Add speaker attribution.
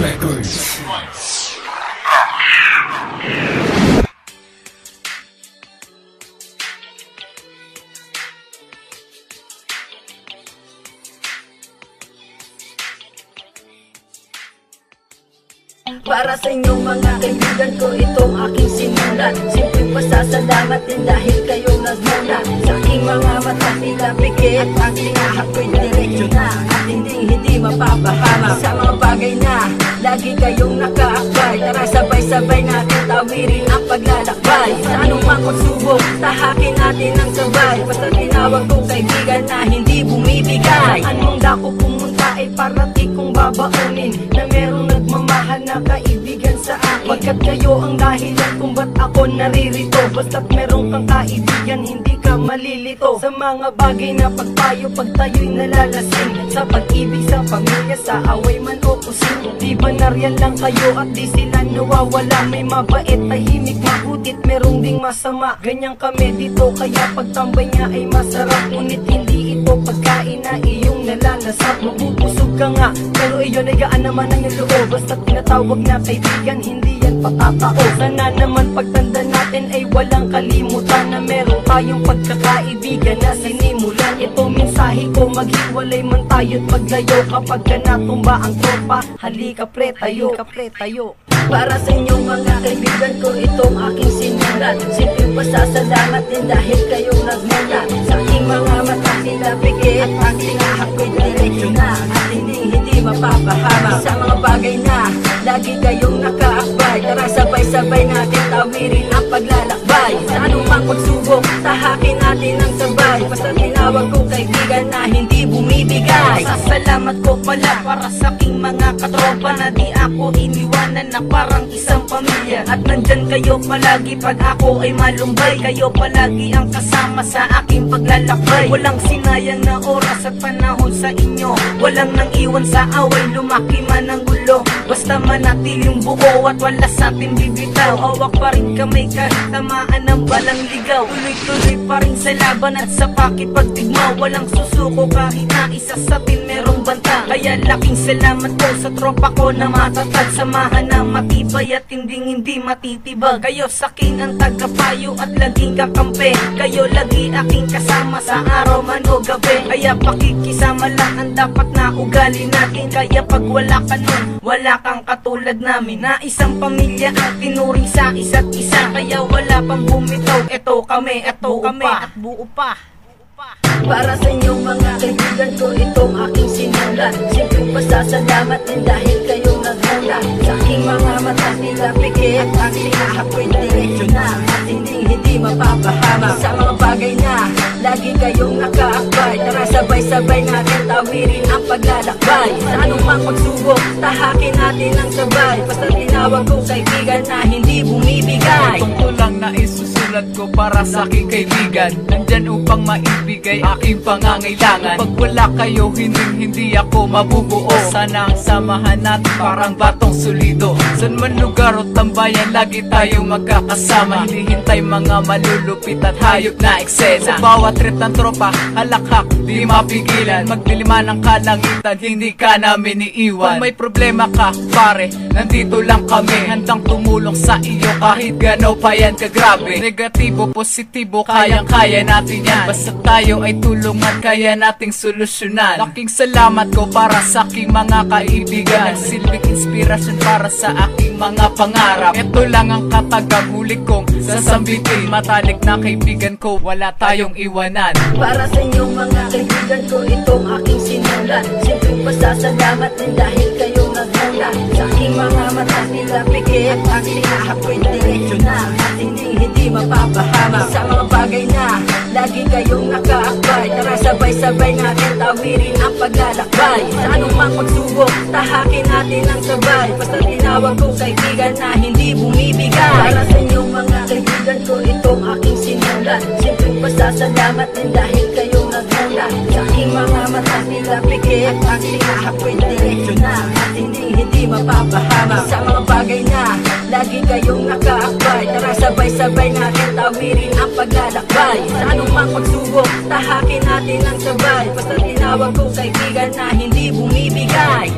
Speaker 1: Records.
Speaker 2: Para sa inyong mga kaibigan ko, itong aking sinulat. Simpleng pasasalamat din dahil kayong nagmula. Sa aking mga mata tila pikit, at aking ako'y diretsyo na, at hindi mapapahama. Sa mga bagay na lagi kayong nakaakbay, tara sabay-sabay natin tawirin ang paglalakbay. Sa anumang pagsubok, tahakin natin ang sabay. Basta tinawag kong kaibigan na hindi bumibigay. Anong dako pumunta ay parating kong babaunin, na merong nagmamahal na kaibigan sa akin. Pagkat kayo ang dahilan kung ba't ako naririto. Basta't meron kang kaibigan, hindi ka malilito. Sa mga bagay na pagpayo, pag tayo'y nalalasing. Sa pag-ibig, sa pamilya, sa away man o kusing. Di ba naryan lang kayo at di sila nawawala? May mabait, tahimik, mabutit, merong ding masama. Ganyan kami dito, kaya pagtambay niya ay masarap. Ngunit hindi ito pagkain na iyong nalalasap. Mabubusog ka nga, pero iyon ay gaan naman ang loob. Basta't tinatawag na kaibigan, hindi yan patatao. Sana naman pagtanda natin ay walang kalimutan, na meron tayong pagkakaibigan na sinimulan. Ito mensahe ko, maghiwalay man tayo't maglayo. Kapag ka natumba ang tropa, halika pre tayo. Para sa inyong mga kaibigan ko, itong aking sinulat. Simpleng pasasalamat din dahil kayong nagmula. Sa aking mga mata tila pikit, at aking ako'y diretsyo na, at hindi mapapahama. Sa mga bagay na lagi kayong nakaakbay, tara sabay-sabay natin tawirin ang paglalakbay. Sa anumang pagsubok, tahakin natin ang sabay. Basta tinawag kong kaibigan na hindi bumibigay. Pasasalamat ko pala para sa aking mga katropa, na di ako iniwanan, na parang isang pamilya. At nandyan kayo palagi pag ako ay malumbay. Kayo palagi ang kasama sa aking paglalakbay. Walang sinayang na oras at panahon sa inyo. Walang nang iwan sa away, lumaki man ang gulo. Basta manatiling buo at wala sa atin bibitaw. Hawak pa rin kami kahit tamaan ng balang ligaw. Tuloy-tuloy pa rin sa laban at sa pakipagtigma. Walang susuko kahit na isa sa atin merong banta. Kaya laking salamat po sa tropa ko na matatag. Samahan na matibay at hindi matitibag. Kayo sakin ang tagapayo at laging kakampi. Kayo lagi aking kasama sa araw man o gabi. Kaya pakikisama lang ang dapat na ugali natin. Kaya pag wala ka nun, wala kang katulad namin, na isang pamilya ang tinuring sa isa't isa. Kaya wala pang bumitaw, eto kami at buo pa. Para sa inyong mga kaibigan ko, itong aking sinulat. Simpleng pasasalamat din dahil kayong nagmula. Sa aking mga mata tila pikit, at aking ako'y diretsyo na, at hindi mapapahama. Sa mga bagay na lagi kayong nakaakbay, tara sabay-sabay natin tawirin ang paglalakbay. Sa anumang pagsubok, tahakin natin ang sabay. Basta tinawag kong kaibigan na hindi bumibigay.
Speaker 3: Tungkol lang na isusulat ko para sa aking kaibigan, nandyan upang maibigay aking pangangailangan. Pag wala kayo, hindi ako mabubuo. Sana ang samahan natin parang batong solido. San man lugar o tambayan, lagi tayong magkakasama. Hindi hintay mga malulupit at hayop na eksena. Sa bawat trip ng tropa, halakhak, di mapigilan. Magdiliman ang kalangitan, hindi ka namin iiwan. Kung may problema ka, pare, nandito lang kami. Handang tumulong sa iyo kahit ganaw pa yan kagrabe. Negatibo, positibo, kayang-kaya natin yan. Basta tayo ay tulungan, kaya nating solusyonan. Laking salamat ko para sa aking mga kaibigan, nagsilbing inspirasyon para sa aking mga pangarap. Ito lang ang katagang huli kong sasambitin. Matalik na kaibigan ko, wala tayong iwanan.
Speaker 2: Para sa inyong mga kaibigan ko, itong aking sinulat. Simpleng pasasalamat din dahil kayong nagmula. Sa aking mga mata tila pikit, at aking ako'y diretsyo na, at hindi mapapahama. Sa mga bagay na lagi kayong nakaakbay, tara sabay-sabay natin tawirin ang paglalakbay. Sa anumang pagsubok, tahakin natin ang sabay. Basta tinawag kong kaibigan na hindi bumibigay. Para sa inyong mga kaibigan ko, itong aking sinulat. Simpleng pasasalamat din dahil kayong nagmula. Sa aking mga mata tila pikit, at aking ako'y diretsyo na, at hindi mapapahama. Sa mga bagay na lagi kayong nakaakbay, tara sabay-sabay natin tawirin ang paglalakbay. Sa anumang pagsubok, tahakin natin ang sabay. Basta tinawag kong kaibigan na hindi bumibigay.